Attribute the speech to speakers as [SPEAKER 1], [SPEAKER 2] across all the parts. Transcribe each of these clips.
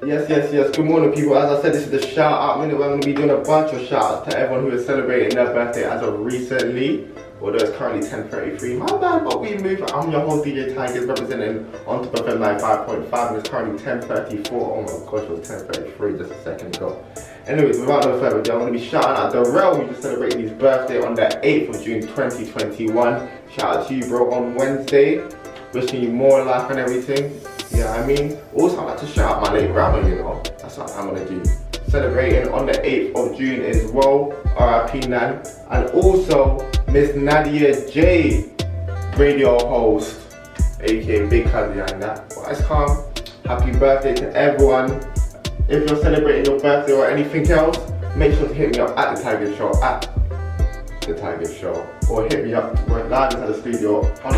[SPEAKER 1] Yes. Good morning, people. As I said, this is the shout out minute where I'm going to be doing a bunch of shout outs to everyone who is celebrating their birthday as of recently. Although it's currently 10:33, my bad, but we move. I'm your host, DJ Tigers, representing on Top FM 95.5, and it's currently 10:34. Oh my gosh, it was 10:33 just a second ago. Anyways, without no further ado, I'm going to be shouting out Darrell, who just celebrated his birthday on the 8th of June 2021. Shout out to you, bro, on Wednesday. Wishing you more life and everything. Yeah, I mean, also I'd like to shout out my late grandma, you know. That's what I'm going to do. Celebrating on the 8th of June as well, RIP Nan. And also, Miss Nadia J, radio host, aka Big Cousin and that. But it's calm. Happy birthday to everyone. If you're celebrating your birthday or anything else, make sure to hit me up at the Tigers Show, or hit me up right live at the studio on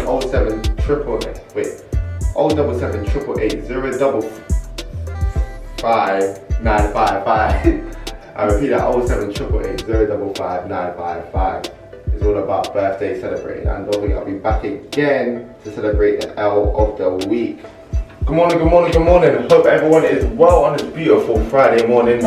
[SPEAKER 1] 077-888-055-955. I repeat that, 07888-055-955. It's all about birthday celebrating, and don't forget I'll be back again to celebrate the L of the week. Good morning. Hope everyone is well on this beautiful Friday morning.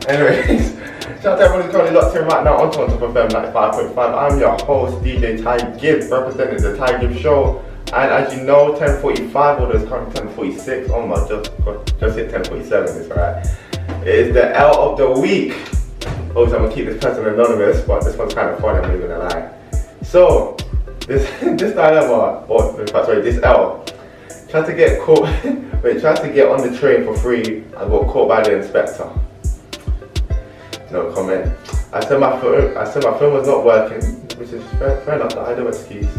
[SPEAKER 1] Anyways, shout out to everyone who's currently locked in right now on Top FM 95.5. I'm your host, DJ Gibz, representing the Gibz Show. And as you know, 10:45, although it's currently 10:46. Oh my, just hit 10:47, it's alright. It is the L of the week. Obviously, I'm gonna keep this person anonymous, but this one's kind of funny, I'm not even gonna lie. So, this dilemma, this L, tried to get on the train for free and got caught by the inspector. No comment. I said my phone was not working, which is fair enough, I had no excuse.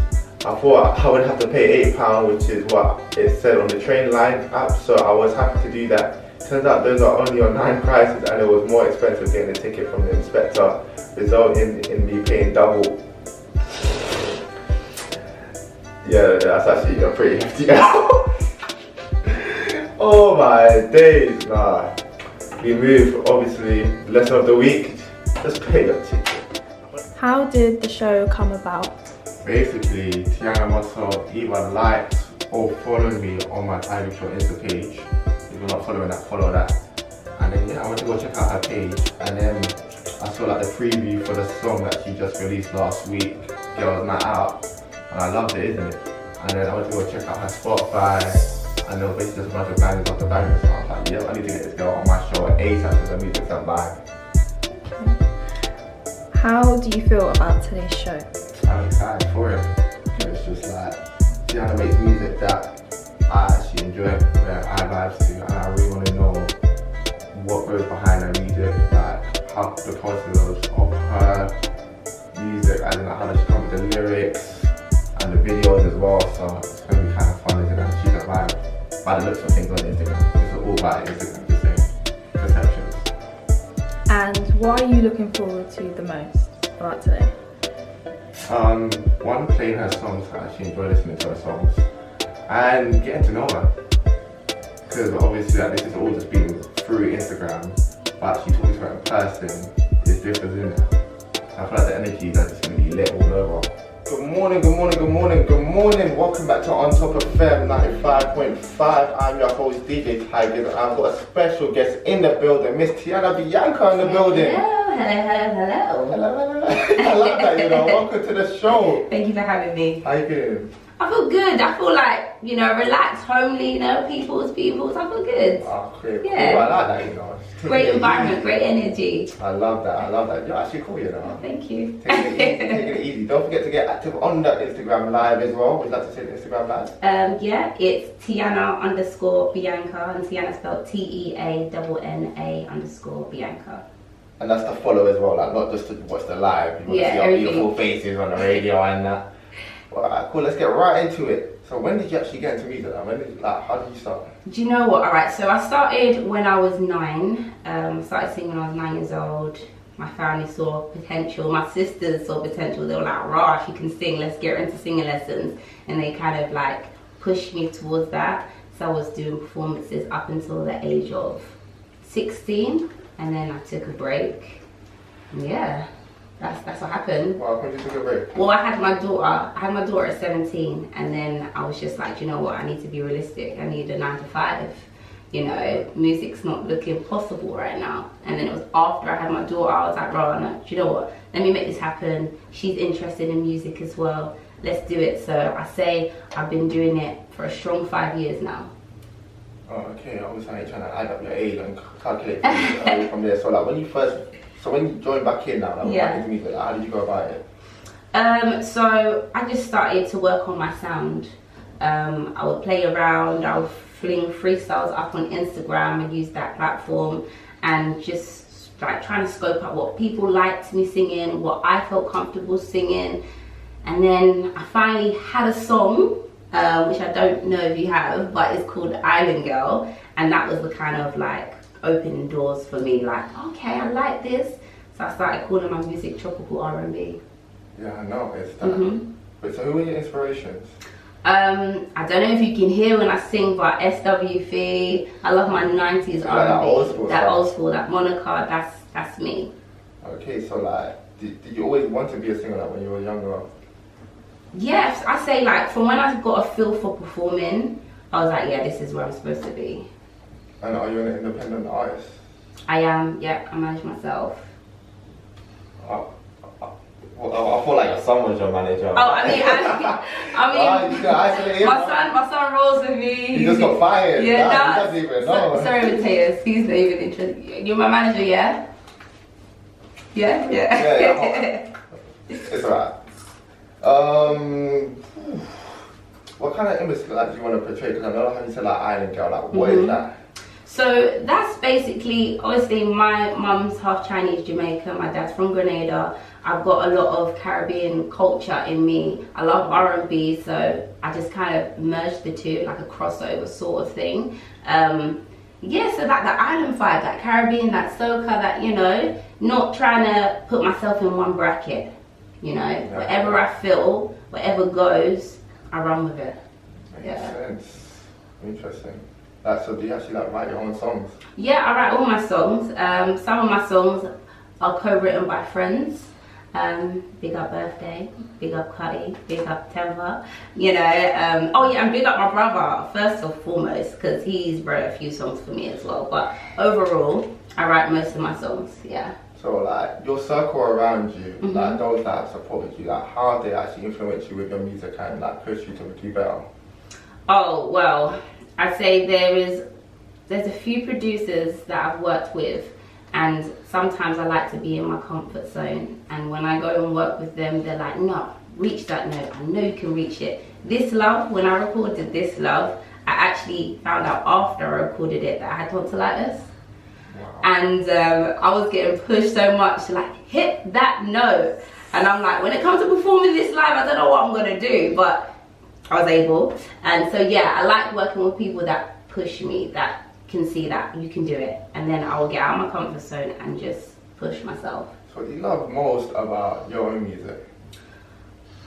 [SPEAKER 1] I thought I would have to pay £8, which is what it said on the train line app, so I was happy to do that. Turns out those are only online prices and it was more expensive getting a ticket from the inspector, resulting in me paying double. Yeah, that's actually a pretty hefty out. Oh my days, nah. We move, obviously, lesson of the week, just pay your ticket.
[SPEAKER 2] How did the show come about?
[SPEAKER 1] Basically, Teanna wants to either like or follow me on my Tigers Show Insta page. If you're not following that, follow that. And then yeah, I went to go check out her page, and then I saw like the preview for the song that she just released last week, Girls Night Out, and I loved it, isn't it? And then I went to go check out her Spotify, and there was basically just a bunch of bangers after bangers, so I was like, yeah, I need to get this girl on my show at ASAP because the music's not bad.
[SPEAKER 2] How do you feel about today's show?
[SPEAKER 1] I'm excited for it. It's just like, Teanna makes music that I actually enjoy, that I vibe to, and I really want to know what goes behind her music, like how the process of her music, and like how does she come with the lyrics and the videos as well. So it's going to be kind of fun, isn't it? She's a vibe by the looks of things on Instagram. It's all about Instagram, the same perceptions.
[SPEAKER 2] And what are you looking forward to the most about today?
[SPEAKER 1] One, playing her songs. I actually enjoy listening to her songs and getting to know her, because obviously like, this is all just been through Instagram, but she talking to her in person, it's different, isn't it? So I feel like the energy is just going to be lit all over. Good morning. Welcome back to On Top of FM 95.5. I'm your host, DJ Tigers, and I've got a special guest in the building, Miss Teanna Bianca in the building.
[SPEAKER 3] Hello.
[SPEAKER 1] I love that, you know. Welcome to the show.
[SPEAKER 3] Thank you for having me.
[SPEAKER 1] How you feeling?
[SPEAKER 3] I feel good. I feel like, you know, relaxed, homely, you know, people's. I feel good.
[SPEAKER 1] Oh, cool.
[SPEAKER 3] Yeah.
[SPEAKER 1] Cool. I like that, you know.
[SPEAKER 3] Great environment, great energy.
[SPEAKER 1] I love that. You're actually cool, you know.
[SPEAKER 3] Thank you.
[SPEAKER 1] Take it easy. Don't forget to get active on the Instagram live as well. Would you like to say the Instagram live?
[SPEAKER 3] Yeah, it's Teanna_Bianca, and Teanna spelled TEANNA_Bianca.
[SPEAKER 1] And that's the follow as well, like not just to watch the live. You want to see our beautiful faces on the radio and that. Well, alright, cool. Let's get right into it. So when did you actually get into music? How did you start?
[SPEAKER 3] Do you know what? Alright, so I started when I was 9. Started singing when I was 9 years old. My family saw potential. My sisters saw potential. They were like, "Rah, she can sing. Let's get her into singing lessons." And they kind of like pushed me towards that. So I was doing performances up until the age of 16, and then I took a break. Yeah. that's what happened.
[SPEAKER 1] Wow, when did you take a break?
[SPEAKER 3] Well, I had my daughter at 17, and then I was just like, you know what, I need to be realistic. I need a 9 to 5. You know, music's not looking possible right now. And then it was after I had my daughter, I was like, no, do you know what, let me make this happen. She's interested in music as well. Let's do it. So I say I've been doing it for a strong 5 years now.
[SPEAKER 1] Oh, okay. I was trying to add up your age and calculate from there. So like when you joined back in now, like,
[SPEAKER 3] yeah.
[SPEAKER 1] back into music, like, how did you go about it?
[SPEAKER 3] So I just started to work on my sound. I would play around, I would fling freestyles up on Instagram and use that platform, and just like trying to scope out what people liked me singing, what I felt comfortable singing. And then I finally had a song, which I don't know if you have, but it's called Island Girl, and that was the kind of like opening doors for me, like, okay, I like this. So I started calling my music tropical R&B.
[SPEAKER 1] Yeah, I know, it's that. But so who were your inspirations?
[SPEAKER 3] I don't know if you can hear when I sing, but SWV, I love my 90s R&B.
[SPEAKER 1] That old school
[SPEAKER 3] that
[SPEAKER 1] stuff.
[SPEAKER 3] old school, that Monica, that's me.
[SPEAKER 1] Okay, so like, did you always want to be a singer like when you were younger?
[SPEAKER 3] Yes, I say like from when I got a feel for performing, I was like, yeah, this is where I'm supposed to be.
[SPEAKER 1] And are you an independent artist?
[SPEAKER 3] I am, yeah, I manage myself.
[SPEAKER 1] I feel like your son was your manager.
[SPEAKER 3] Oh, I mean, my son rolls with me.
[SPEAKER 1] He just got fired.
[SPEAKER 3] Yeah,
[SPEAKER 1] he doesn't even know.
[SPEAKER 3] Sorry, Mateus, he's not even interested. You're my manager, yeah? Yeah?
[SPEAKER 1] Yeah. It's alright. What kind of image like do you want to portray? Because I know how you said like Island Girl. Like, what is that?
[SPEAKER 3] So that's basically, obviously my mum's half Chinese Jamaican, my dad's from Grenada. I've got a lot of Caribbean culture in me. I love R&B, so I just kind of merged the two, like a crossover sort of thing. Yeah, so that the island vibe, that Caribbean, that soca, that, you know, not trying to put myself in one bracket, you know. Yeah. Whatever I feel, whatever goes, I run with it.
[SPEAKER 1] Makes sense. Interesting. So do you actually like write your own songs?
[SPEAKER 3] Yeah, I write all my songs. Some of my songs are co-written by friends. Big up Birthday, big up Cuddy, big up Temper, you know. Oh yeah, and big up my brother first and foremost, because he's wrote a few songs for me as well. But overall, I write most of my songs. Yeah.
[SPEAKER 1] So like your circle around you, like those that have supported you, like how have they actually influenced you with your music and like push you to do better?
[SPEAKER 3] Oh well, I'd say there's a few producers that I've worked with, and sometimes I like to be in my comfort zone, and when I go and work with them, they're like, no, reach that note, I know you can reach it. This Love, when I recorded This Love, I actually found out after I recorded it that I had tonsillitis. Wow. And I was getting pushed so much to like hit that note, and I'm like, when it comes to performing this live, I don't know what I'm gonna do, but I was able. And so yeah, I like working with people that push me, that can see that you can do it, and then I will get out of my comfort zone and just push myself. So
[SPEAKER 1] what do you love most about your own music?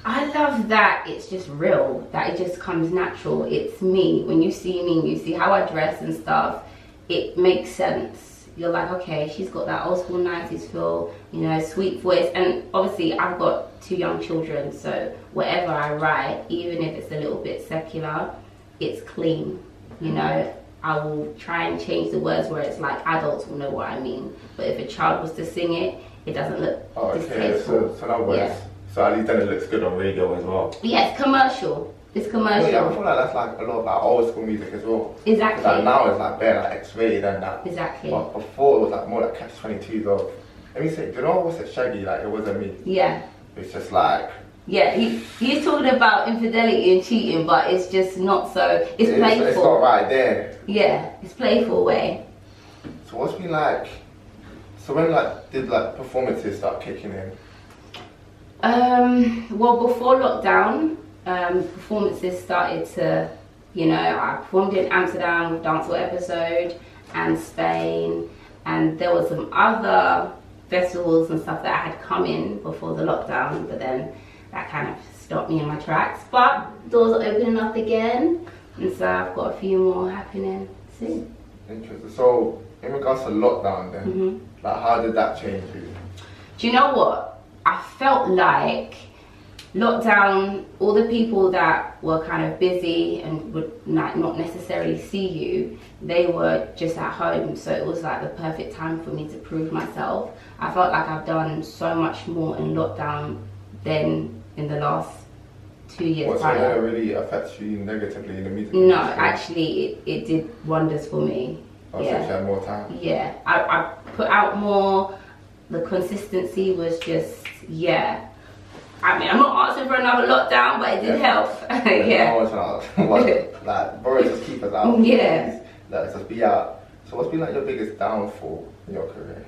[SPEAKER 3] I love that it's just real, that it just comes natural. It's me. When you see me, you see how I dress and stuff, it makes sense. You're like, okay, she's got that old school 90s feel, you know, sweet voice. And obviously I've got 2 young children, so whatever I write, even if it's a little bit secular, it's clean, you know. I will try and change the words where it's like adults will know what I mean, but if a child was to sing it, it doesn't look distasteful.
[SPEAKER 1] So that works. Yeah. So at least then it looks good on radio as well.
[SPEAKER 3] Yeah, it's commercial. It's commercial.
[SPEAKER 1] Yeah, I feel like that's like a lot of like old school music as well.
[SPEAKER 3] Exactly.
[SPEAKER 1] Like now it's like better like X-rated and that.
[SPEAKER 3] Exactly.
[SPEAKER 1] But before it was like more like Catch-22s of, let me say, do you know what's a Shaggy? Like it wasn't me.
[SPEAKER 3] Yeah.
[SPEAKER 1] It's just like.
[SPEAKER 3] Yeah, he's talking about infidelity and cheating, but it's just not so. It's playful.
[SPEAKER 1] It's not right there.
[SPEAKER 3] Yeah, it's playful way.
[SPEAKER 1] So what's been like? So when like did like performances start kicking in?
[SPEAKER 3] Well, before lockdown, performances started to, you know, I performed in Amsterdam with Dancehall Episode and Spain, and there was some other festivals and stuff that I had come in before the lockdown, but then that kind of stopped me in my tracks. But doors are opening up again, and so I've got a few more happening soon.
[SPEAKER 1] Interesting. So in regards to lockdown then, like how did that change you?
[SPEAKER 3] Do you know what? felt like lockdown, all the people that were kind of busy and would not necessarily see you, they were just at home, so it was like the perfect time for me to prove myself. I felt like I've done so much more in lockdown than in the last 2 years
[SPEAKER 1] So that really affects you negatively in the music
[SPEAKER 3] No,
[SPEAKER 1] industry?
[SPEAKER 3] actually it did wonders for me.
[SPEAKER 1] Oh, so you had more time?
[SPEAKER 3] Yeah, I put out more. The consistency was just, yeah. I mean, I'm not asking for another lockdown, but it did help. Yeah.
[SPEAKER 1] Like, bro, just keep us out.
[SPEAKER 3] Yeah.
[SPEAKER 1] Let us be out. So what's been like your biggest downfall in your career?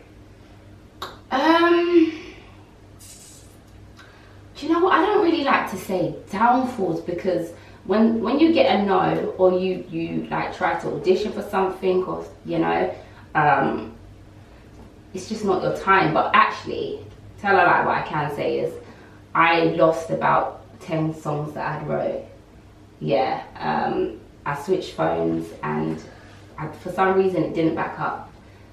[SPEAKER 3] Do you know what? I don't really like to say downfalls, because when you get a no, or you like try to audition for something, or you know, it's just not your time. But actually, tell a lie, what I can say is I lost about 10 songs that I'd wrote. Yeah, I switched phones, and for some reason it didn't back up,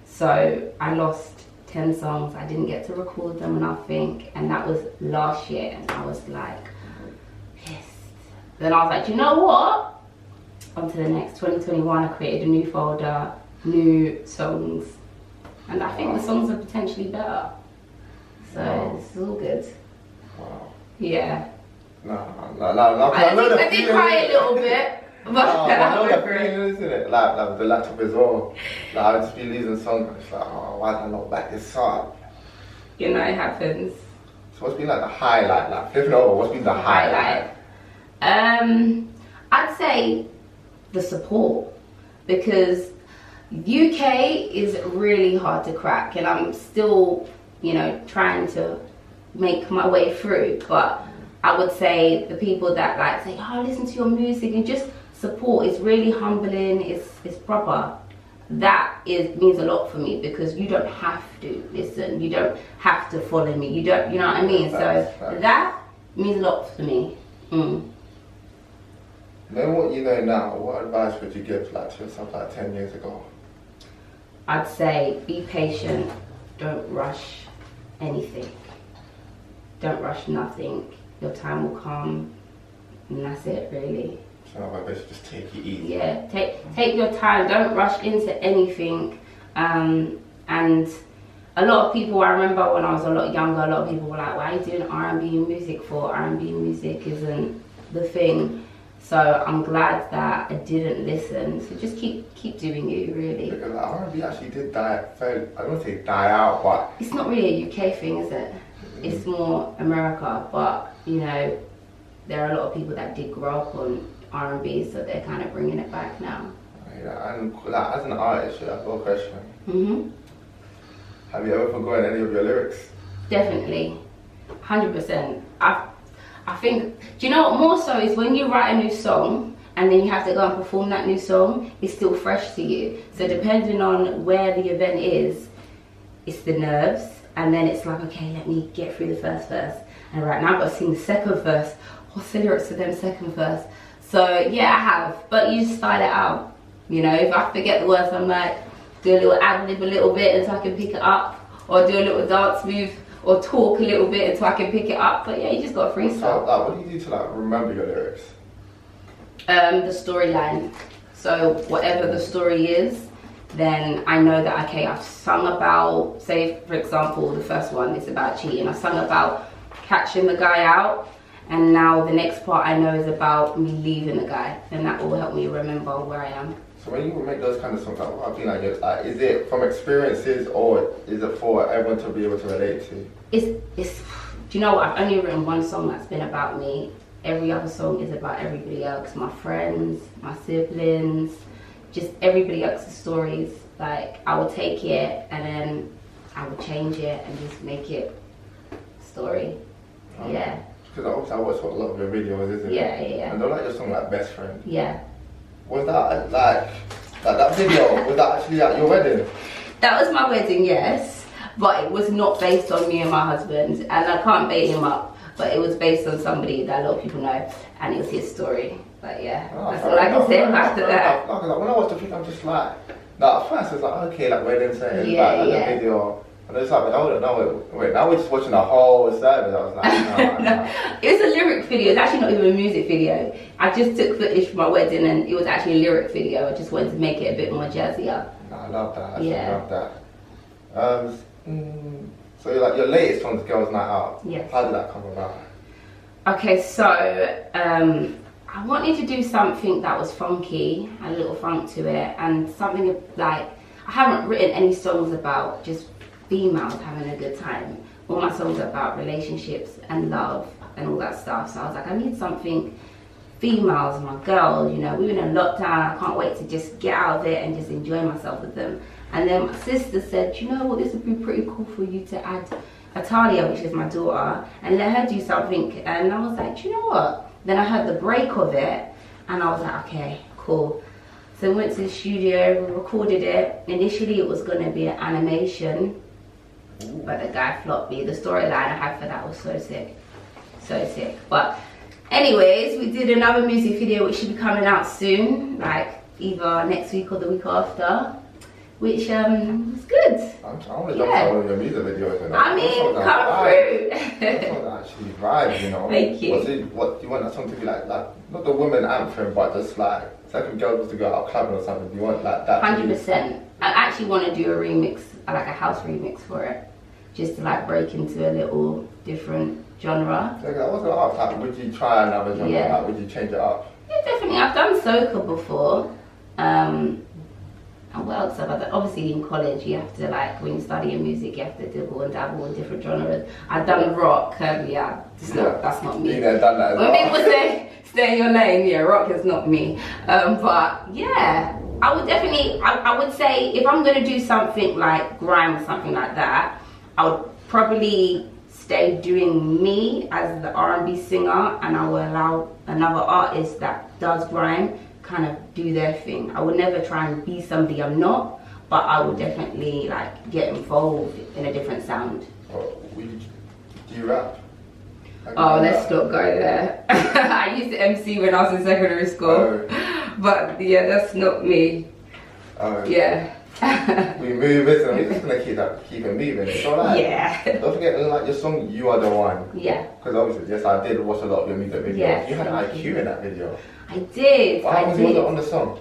[SPEAKER 3] so I lost 10 songs. I didn't get to record them, and I think, and that was last year, and I was like pissed. Then I was like, you know what, on to the next. 2021, I created a new folder, new songs, and I think the songs are potentially better, so this is all good.
[SPEAKER 1] Wow.
[SPEAKER 3] Yeah.
[SPEAKER 1] No.
[SPEAKER 3] I did cry a little bit, but
[SPEAKER 1] I know that feeling, isn't it? Like with the laptop as well. Like I just be losing songs. It's like, oh, why did I not back this song?
[SPEAKER 3] you know, it happens.
[SPEAKER 1] So what's been like the highlight? Like flipping over, what's been the highlight?
[SPEAKER 3] I'd say the support, because UK is really hard to crack, and I'm still, you know, trying to make my way through. But I would say the people that like say, oh, listen to your music, and just support is really humbling. It's proper. That means a lot for me, because you don't have to listen, you don't have to follow me, you know what I mean? So that means a lot for me.
[SPEAKER 1] Knowing what you know now, what advice would you give like to yourself like 10 years ago?
[SPEAKER 3] I'd say be patient, don't rush anything, don't rush nothing. Your time will come, and that's it really.
[SPEAKER 1] So I basically just take it easy.
[SPEAKER 3] Yeah, take your time, don't rush into anything. And a lot of people, I remember when I was a lot younger, a lot of people were like, why are you doing R&B music for? R&B music isn't the thing. So I'm glad that I didn't listen. So just keep doing you, really.
[SPEAKER 1] Because like, R&B actually did die, I don't want to say die out, but...
[SPEAKER 3] It's not really a UK thing, is it? It's more America, but you know, there are a lot of people that did grow up on R&B, so they're kind of bringing it back now.
[SPEAKER 1] Yeah, and like, as an artist, I've got a question. Have you ever forgotten any of your lyrics?
[SPEAKER 3] Definitely, 100%. I think, do you know what more so is when you write a new song and then you have to go and perform that new song, it's still fresh to you. So depending on where the event is, it's the nerves, and then it's like, okay, let me get through the first verse. And right now I've got to sing the second verse. What's the lyrics to them second verse? So yeah, I have, but you just style it out. You know, if I forget the words, I'm like, do a little ad-lib a little bit until I can pick it up, or do a little dance move, or talk a little bit until I can pick it up. But yeah, you just got to freestyle.
[SPEAKER 1] So, like, what do you do to like remember your lyrics?
[SPEAKER 3] The storyline. So whatever the story is, then I know that, okay, I've sung about, say for example, the first one is about cheating. I sung about catching the guy out, and now the next part I know is about me leaving the guy, and that will help me remember where I am.
[SPEAKER 1] So when you make those kind of songs, like, what I feel like, is it from experiences, or is it for everyone to be able to relate to?
[SPEAKER 3] It's. Do you know what? I've only written one song that's been about me. Every other song is about everybody else, my friends, my siblings, just everybody else's stories. Like, I will take it and then I will change it and just make it a story. Yeah.
[SPEAKER 1] Because obviously I watch a lot of your videos, isn't it?
[SPEAKER 3] Yeah.
[SPEAKER 1] And I like your song like Best Friend.
[SPEAKER 3] Yeah.
[SPEAKER 1] Was that like that video, was that actually at your wedding?
[SPEAKER 3] That was my wedding, yes. But it was not based on me and my husband, and I can't bait him up. But it was based on somebody that a lot of people know, and it was his story. But yeah, that's all I can say about that.
[SPEAKER 1] Like, when I watched the video, I'm just like, at first it's like, okay, like wedding saying, like the video, And it's like, no, wait, now we're just watching the whole service. I was like, no.
[SPEAKER 3] It was a lyric video. It's actually not even a music video. I just took footage from my wedding and it was actually a lyric video. I just wanted to make it a bit more jazzier.
[SPEAKER 1] No, I love that. I
[SPEAKER 3] Yeah.
[SPEAKER 1] love that. So your latest one's Girls Night Out.
[SPEAKER 3] Yes.
[SPEAKER 1] How did that come about?
[SPEAKER 3] Okay, so I wanted to do something that was funky, a little funk to it, and something like, I haven't written any songs about just females having a good time. All my songs are about relationships and love and all that stuff. So I was like, I need something females, my girls, you know, we're in a lockdown, I can't wait to just get out of it and just enjoy myself with them. And then my sister said, you know what, this would be pretty cool for you to add Talia, which is my daughter, and let her do something. And I was like, you know what? Then I heard the break of it and I was like, okay, cool. So we went to the studio, we recorded it. Initially it was going to be an animation, but the guy flopped me. The storyline I had for that was so sick. But anyways, we did another music video which should be coming out soon, like either next week or the week after, which was good.
[SPEAKER 1] I want to jump on one of your music videos. You know?
[SPEAKER 3] I mean, come through.
[SPEAKER 1] That song actually vibe, you know.
[SPEAKER 3] Thank you.
[SPEAKER 1] What do you want that song to be like not the women anthem, but just like if a girl was to go out clubbing or something, do you want like that?
[SPEAKER 3] 100%. I actually want to do a remix, like a house remix for it, just to like break into a little different genre.
[SPEAKER 1] Like, I was gonna ask, like, would you try another genre?
[SPEAKER 3] Yeah.
[SPEAKER 1] Like, would you change it up?
[SPEAKER 3] Yeah, definitely. I've done soca before. And what else have I done? Obviously in college you have to, like, when you study in music you have to dabble and dabble in different genres. I've done rock, yeah, that's not me.
[SPEAKER 1] Been there, done that as
[SPEAKER 3] When
[SPEAKER 1] well.
[SPEAKER 3] people say stay in your lane, yeah, rock is not me. But yeah, I would definitely, I would say if I'm gonna do something like grime or something like that, I would probably stay doing me as the R&B singer, and I will allow another artist that does grime kind of do their thing. I would never try and be somebody I'm not, but I would definitely like get involved in a different sound.
[SPEAKER 1] Do you rap?
[SPEAKER 3] Oh, let's not go there. I used to MC when I was in secondary school, but yeah, that's not me. Yeah.
[SPEAKER 1] We move it, and we're just gonna keep it moving. So like,
[SPEAKER 3] Yeah.
[SPEAKER 1] don't forget, like your song "You Are the One."
[SPEAKER 3] Yeah.
[SPEAKER 1] Because obviously, yes, I did watch a lot of your music videos.
[SPEAKER 3] Yes,
[SPEAKER 1] You had an
[SPEAKER 3] thank
[SPEAKER 1] IQ
[SPEAKER 3] you.
[SPEAKER 1] in that video.
[SPEAKER 3] I did.
[SPEAKER 1] What happens when you're on the song?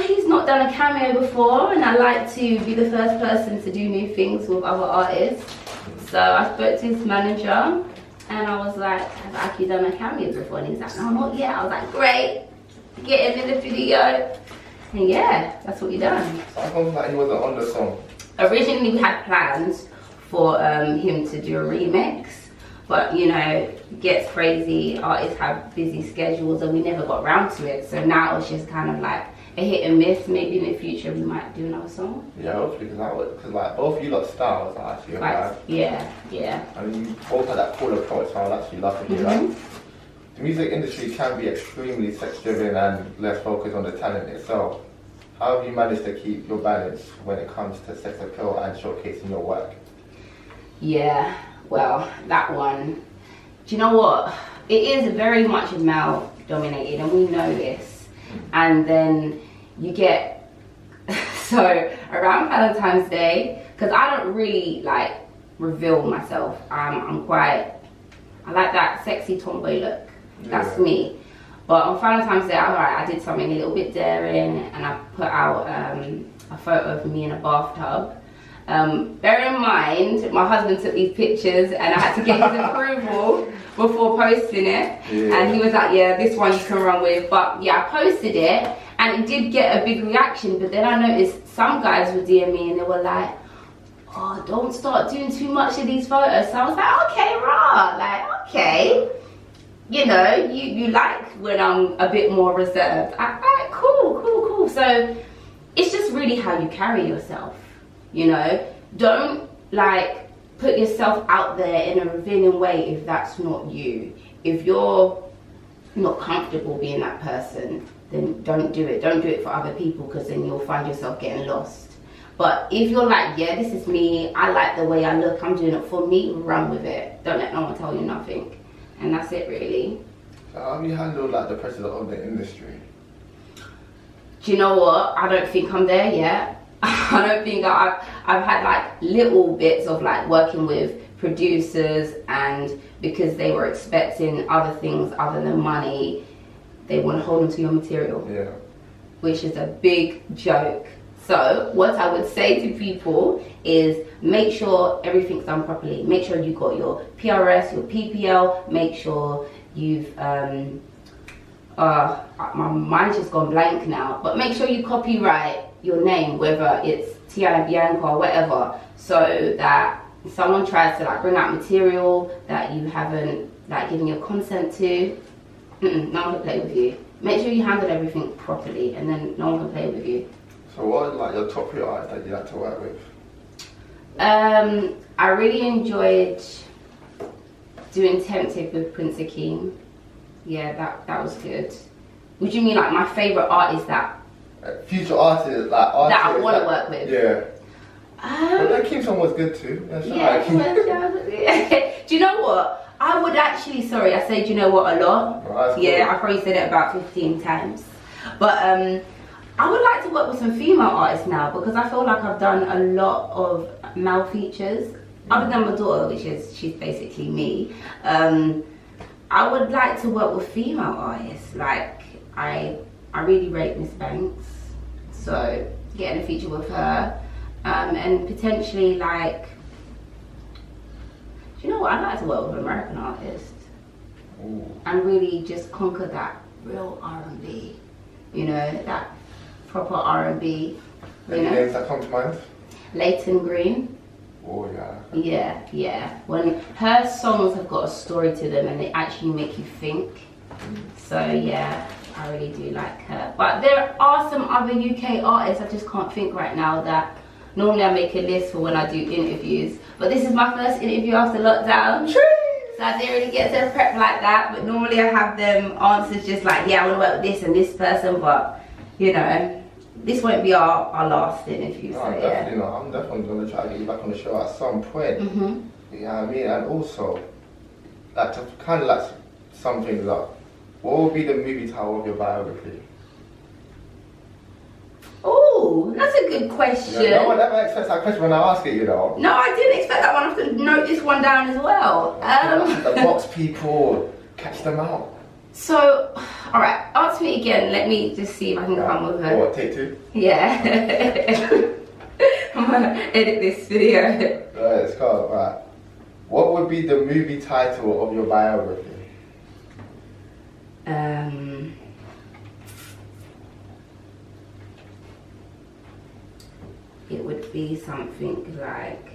[SPEAKER 3] He's not done a cameo before, and I like to be the first person to do new things with other artists. So I spoke to his manager, and I was like, "Have Aki done a cameo before?" And he's like, "No, not yet." I was like, "Great, get him in the video." And yeah, that's what we done.
[SPEAKER 1] So how come like he wasn't on the song?
[SPEAKER 3] Originally we had plans for him to do a remix, but you know, it gets crazy, artists have busy schedules and we never got around to it. So now it's just kind of like a hit and miss. Maybe in the future we might do another song.
[SPEAKER 1] Yeah, hopefully, because like both you lot styles are actually
[SPEAKER 3] Like, yeah.
[SPEAKER 1] and you both had that cool approach, so I'll actually love to hear that. The music industry can be extremely sex-driven and less focused on the talent itself. How have you managed to keep your balance when it comes to sex appeal and showcasing your work?
[SPEAKER 3] Yeah, well, that one, do you know what? It is very much male dominated and we know this. And then you get, so around Valentine's Day, because I don't really like reveal myself. I'm quite, I like that sexy tomboy look. That's me. But on Valentine's Day, I did something a little bit daring and I put out a photo of me in a bathtub. Bear in mind, my husband took these pictures and I had to get his approval before posting it. Yeah. And he was like, yeah, this one you can run with. But yeah, I posted it and it did get a big reaction. But then I noticed some guys would DM me and they were like, oh, don't start doing too much of these photos. So I was like, okay, rah, like, okay. You know, you like when I'm a bit more reserved. Alright, cool. So it's just really how you carry yourself, you know. Don't like put yourself out there in a revealing way if that's not you. If you're not comfortable being that person, then don't do it. Don't do it for other people, because then you'll find yourself getting lost. But if you're like, yeah, this is me, I like the way I look, I'm doing it for me, run with it. Don't let no one tell you nothing. And that's it, really.
[SPEAKER 1] So how have you handled like the pressures of the industry?
[SPEAKER 3] Do you know what? I don't think I'm there yet. I don't think I've had like little bits of like working with producers, and because they were expecting other things other than money, they want to hold on to your material.
[SPEAKER 1] Yeah.
[SPEAKER 3] Which is a big joke. So what I would say to people is make sure everything's done properly. Make sure you got your PRS, your PPL. Make sure you've my mind's just gone blank now. But make sure you copyright your name, whether it's Teanna Bianca or whatever, so that if someone tries to like bring out material that you haven't like given your consent to, no one can play with you. Make sure you handle everything properly, and then no one can play with you.
[SPEAKER 1] So what are like your top 3 artists that you like to work with?
[SPEAKER 3] I really enjoyed doing Tempted with Prince Akeem. Yeah, that was good. Would you mean like my favourite artist that
[SPEAKER 1] Future artists, like artists
[SPEAKER 3] that I want to work with?
[SPEAKER 1] Yeah. But Akeem song was good too.
[SPEAKER 3] Yeah. Do you know what? I would actually, sorry, I say do you know what a lot.
[SPEAKER 1] Oh,
[SPEAKER 3] yeah,
[SPEAKER 1] cool.
[SPEAKER 3] I probably said it about 15 times. But I would like to work with some female artists now, because I feel like I've done a lot of male features, other than my daughter, she's basically me. I would like to work with female artists. Like I really rate Miss Banks, so getting a feature with her, and potentially like, do you know what? I'd like to work with an American artist.
[SPEAKER 1] Ooh.
[SPEAKER 3] And really just conquer that real R&B, you know, that proper R&B.
[SPEAKER 1] Any names that come to mind?
[SPEAKER 3] Leighton Green.
[SPEAKER 1] Oh yeah.
[SPEAKER 3] Yeah. When her songs have got a story to them and they actually make you think. So yeah, I really do like her. But there are some other UK artists I just can't think right now that normally I make a list for when I do interviews. But this is my first interview after lockdown. True. So I didn't really get to prep like that. But normally I have them answers just like, yeah, I want to work with this and this person. But, you know, this won't be our last interview.
[SPEAKER 1] No,
[SPEAKER 3] so,
[SPEAKER 1] definitely
[SPEAKER 3] yeah.
[SPEAKER 1] not. I'm definitely going to try to get you back on the show at some point. You know what I mean? And also, like to kind of like sum things up, what would be the movie title of your biography?
[SPEAKER 3] Oh, that's a good question.
[SPEAKER 1] You know, no one ever expects that question when I ask it, you know.
[SPEAKER 3] No, I didn't expect that one. I was going to note this one down as well.
[SPEAKER 1] The box people, catch them out.
[SPEAKER 3] So, all right, ask me again. Let me just see if I can come with her.
[SPEAKER 1] What, take 2?
[SPEAKER 3] Yeah. I'm going to edit this video.
[SPEAKER 1] Right, it's called, right. What would be the movie title of your biography?
[SPEAKER 3] It would be something like...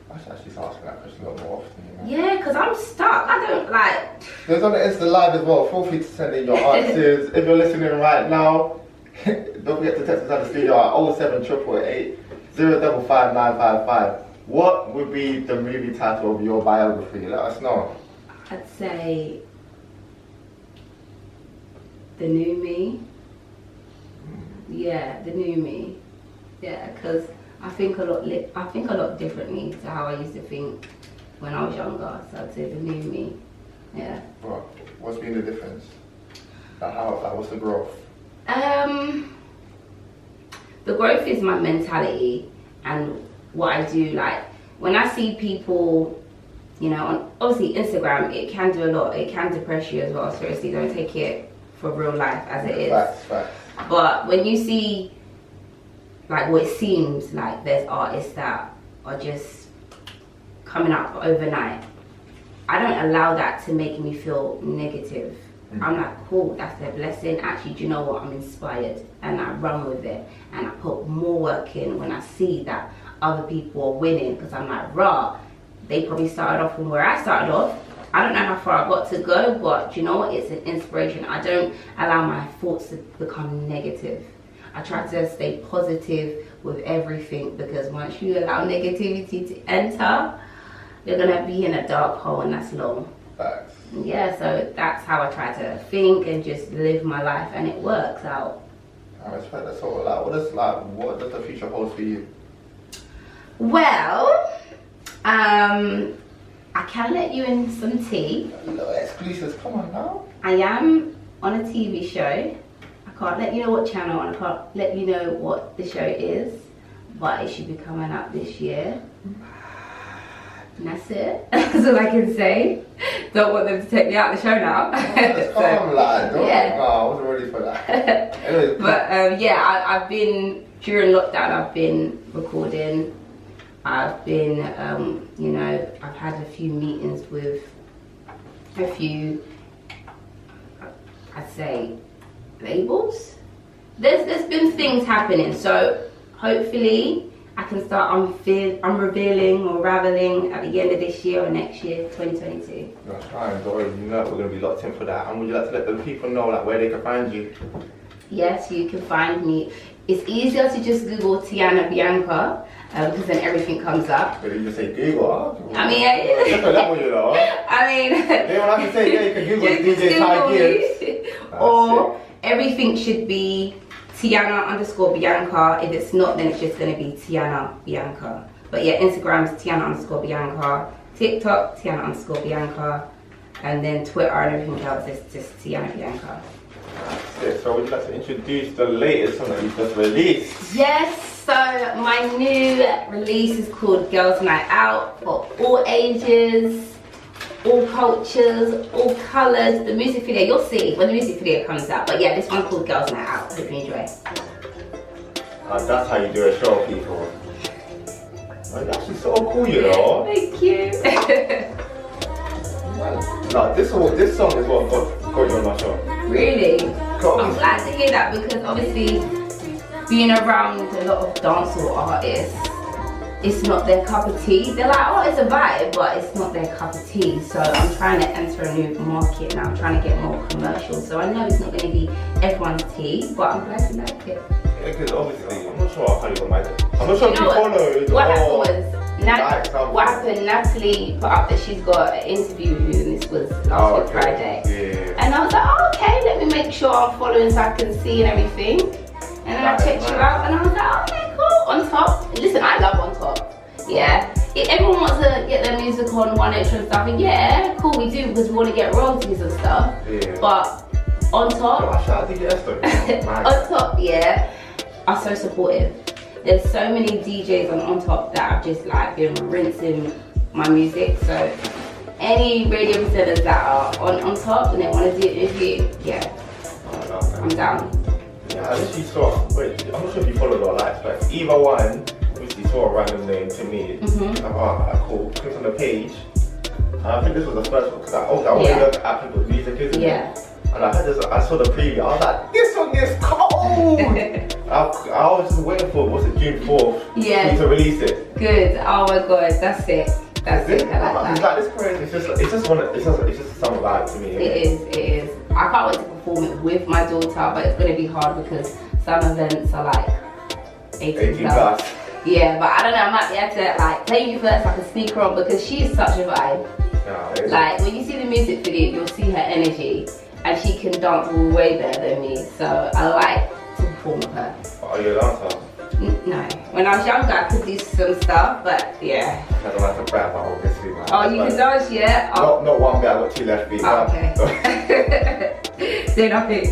[SPEAKER 1] I should actually start asking that question a lot more often, you know?
[SPEAKER 3] Yeah, because I'm stuck. I don't like...
[SPEAKER 1] There's on the Insta Live as well. Feel free to send in your answers. If you're listening right now, don't forget to text us at the studio at 07888 055955. What would be the movie title of your biography? Let us know.
[SPEAKER 3] I'd say... The New Me. Yeah, The New Me. Yeah, because I think a lot differently to how I used to think when I was younger. So I'd say The New Me. Yeah.
[SPEAKER 1] What's been the difference? What's the growth?
[SPEAKER 3] The growth is my mentality and what I do. Like when I see people, you know, on obviously Instagram, it can do a lot. It can depress you as well. Seriously, don't take it for real life as it is.
[SPEAKER 1] Facts.
[SPEAKER 3] But when you see, like, what it seems like there's artists that are just coming up overnight, I don't allow that to make me feel negative. I'm like, cool, that's their blessing. Actually, do you know what? I'm inspired and I run with it and I put more work in when I see that other people are winning, because I'm like, rah, they probably started off from where I started off. I don't know how far I got to go, but do you know what? It's an inspiration. I don't allow my thoughts to become negative. I try to stay positive with everything, because once you allow negativity to enter, you're gonna be in a dark hole, and that's long.
[SPEAKER 1] Facts.
[SPEAKER 3] Yeah, so that's how I try to think and just live my life, and it works out.
[SPEAKER 1] I respect that. So, what does the future hold for you?
[SPEAKER 3] Well, I can let you in some tea.
[SPEAKER 1] Little exclusives, come on now.
[SPEAKER 3] I am on a TV show. I can't let you know what channel and I can't let you know what the show is, but it should be coming out this year. And that's it. That's all I can say. Don't want them to take me out of the show now.
[SPEAKER 1] Come lad, don't.
[SPEAKER 3] Yeah.
[SPEAKER 1] No, I wasn't ready for that. Anyways,
[SPEAKER 3] But yeah, I've been, during lockdown, I've been recording. I've been, you know, I've had a few meetings with a few, I'd say, labels. There's been things happening, so hopefully I can start unrevealing or raveling at the end of this year or next year, 2022.
[SPEAKER 1] that's fine, don't worry, you know we're going to be locked in for that. And would you like to let the people know like where they can find you?
[SPEAKER 3] Yes, you can find me. It's easier to just Google Teanna Bianca because then everything comes up.
[SPEAKER 1] But you just say Google, huh?
[SPEAKER 3] I mean,
[SPEAKER 1] That's a level, you know.
[SPEAKER 3] I mean,
[SPEAKER 1] They don't have to say, yeah, you can Google
[SPEAKER 3] just
[SPEAKER 1] DJ Ty Gibz.
[SPEAKER 3] Gibz. Or everything should be Teanna_Bianca. If it's not, then it's just going to be Teanna Bianca. But yeah, Instagram is Teanna_Bianca. TikTok, Teanna_Bianca. And then Twitter and everything else is just Teanna Bianca.
[SPEAKER 1] That's it. So would you like to introduce the latest song that you've just released?
[SPEAKER 3] Yes, so my new release is called Girls Night Out for all ages, all cultures, all colours. The music video, you'll see when the music video comes out. But yeah, this one's called Girls Night Out. Hope you enjoy.
[SPEAKER 1] That's how you do a show, people. Well, it's actually so cool, you know.
[SPEAKER 3] Thank you.
[SPEAKER 1] No, this song is what got you on my show.
[SPEAKER 3] Really?
[SPEAKER 1] Cool.
[SPEAKER 3] I'm glad to hear that because obviously being around a lot of dancehall artists, it's not their cup of tea. They're like, oh, it's a vibe, but it's not their cup of tea. So I'm trying to enter a new market now. I'm trying to get more commercial. So I know it's not going to be everyone's tea, but I'm glad you like it.
[SPEAKER 1] Yeah, because obviously, I'm not sure how you got my. I'm not sure if you followed.
[SPEAKER 3] What happened was,
[SPEAKER 1] what
[SPEAKER 3] happened, Natalie put up that she's got an interview with you, and this was last week Friday.
[SPEAKER 1] Yeah.
[SPEAKER 3] And I was like, oh, okay, let me make sure I'm following so I can see and everything. And then I checked you out and I was like, okay, cool, On Top. Listen, I love On Top. Yeah. Everyone wants to get their music on One Extra and stuff. And yeah, cool, we do because we want to get royalties and stuff.
[SPEAKER 1] Yeah.
[SPEAKER 3] But On Top,
[SPEAKER 1] Shout out to Esther.
[SPEAKER 3] On Top, yeah, are so supportive. There's so many DJs on Top that I've just like been rinsing my music. So any radio presenters that are on Top and they want to do an interview, yeah, I'm down.
[SPEAKER 1] Yeah, I literally saw, wait, I'm not sure if you followed our likes, but either one, obviously saw a random name to me. Like, oh, cool, click on the page. And I think this was the first one, because I always look at people's music, isn't it? And I heard this, I saw the preview, I was like, this song is cold! I was just waiting for, was it June 4th?
[SPEAKER 3] Yeah.
[SPEAKER 1] To release it.
[SPEAKER 3] Good, oh my god, that's it. That's it, I like
[SPEAKER 1] It's
[SPEAKER 3] that.
[SPEAKER 1] like this crazy, it's just a summer vibe to me.
[SPEAKER 3] It is. I can't wait to perform it with my daughter, but it's going to be hard because some events are like 18 plus. Yeah, but I don't know, I might be able to like play you first, I can sneak her on because she is such a vibe.
[SPEAKER 1] Yeah,
[SPEAKER 3] like when you see the music video, you'll see her energy and she can dance way better than me. So I like to perform with her.
[SPEAKER 1] Are you a dancer?
[SPEAKER 3] No. When I was younger, I could do some stuff, but yeah.
[SPEAKER 1] I don't like to brag, but obviously, man.
[SPEAKER 3] Oh, you can dance, yeah? Oh.
[SPEAKER 1] Not one bit, I got 2 left feet.
[SPEAKER 3] Oh, okay. Say nothing.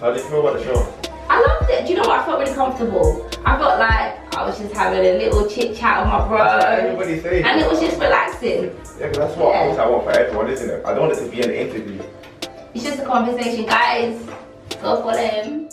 [SPEAKER 1] How did you feel about the show?
[SPEAKER 3] I loved it. Do you know what? I felt really comfortable. I felt like I was just having a little chit chat with my bro.
[SPEAKER 1] That's what everybody says.
[SPEAKER 3] And it was just relaxing.
[SPEAKER 1] Yeah, because that's what I want for everyone, isn't it? I don't want it to be an interview.
[SPEAKER 3] It's just a conversation, guys. Go follow him.